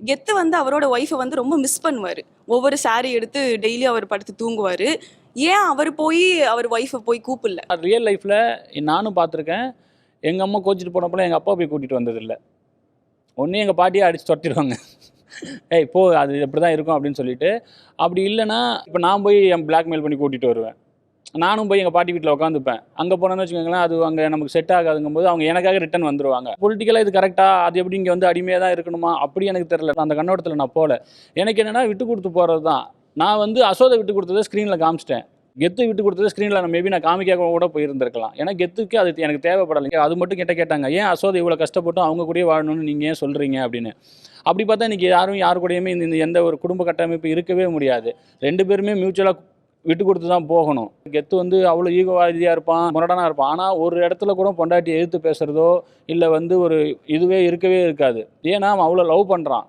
கெத்து வந்து அவரோட ஒய்ஃபை வந்து ரொம்ப மிஸ் பண்ணுவார். ஒவ்வொரு சாரி எடுத்து டெய்லி அவர் படுத்து தூங்குவார். ஏன் அவர் போய் அவர் ஒய்ஃபை போய் கூப்பிடல? ரியல் லைஃப்பில் நானும் பார்த்துருக்கேன். எங்கள் அம்மா கோச்சிட்டு போனப்பெல்லாம் எங்கள் அப்பா போய் கூட்டிகிட்டு வந்ததில்லை. ஒன்று எங்கள் பாட்டியை அடித்து துரத்திடுவாங்க. ஏய் போ, அது இப்படி தான் இருக்கும் அப்படின்னு சொல்லிட்டு. அப்படி இல்லைன்னா இப்போ நான் போய் என் பிளாக்மெயில் பண்ணி கூட்டிகிட்டு வருவேன். நானும் போய் எங்கள் பாட்டி வீட்டில் உட்காந்துப்பேன். அங்கே போனேன்னு வச்சுக்கோங்களேன், அது அங்கே நமக்கு செட் ஆகாதுங்கும் போது அவங்க எனக்காக ரிட்டன் வந்துடுவாங்க. பொலிட்டிக்கலாக இது கரெக்டாக, அது எப்படி இங்கே வந்து அடிமையாக தான் இருக்கணுமா அப்படி எனக்கு தெரியல. அந்த கண்ணோட்டத்தில் நான் போகல. எனக்கு என்னென்னா விட்டு கொடுத்து போகிறது தான். நான் வந்து அசோதை விட்டு கொடுத்ததை ஸ்க்ரீனில் காமிச்சிட்டேன். கெத்து விட்டு கொடுத்தது ஸ்க்ரீனில் நான் மேபி நான் காமிக்காக கூட போயிருந்திருக்கலாம். ஏன்னா கெத்துக்கு அது எனக்கு தேவைப்படலைங்க. அது மட்டும் கேட்டாங்க, ஏன் அசோதை இவ்வளோ கஷ்டப்பட்டும் அவங்க கூடயே வாழணும்னு நீங்கள் ஏன் சொல்கிறீங்க அப்படின்னு. அப்படி பார்த்தா இன்றைக்கி யாரு கூடயுமே இந்த எந்த ஒரு குடும்ப கட்டமைப்பு இருக்கவே முடியாது. 2 பேருமே மியூச்சுவலாக விட்டு கொடுத்து தான் போகணும். கெத்து வந்து அவ்வளோ ஈகோவாதியாக இருப்பான், முரடனாக இருப்பான். ஆனால் ஒரு இடத்துல கூட பொண்டாட்டி எதிர்த்து பேசுகிறதோ இல்லை வந்து ஒரு இதுவே இருக்கவே இருக்காது. ஏன்னா அவன் அவ்வளோ லவ் பண்ணுறான்.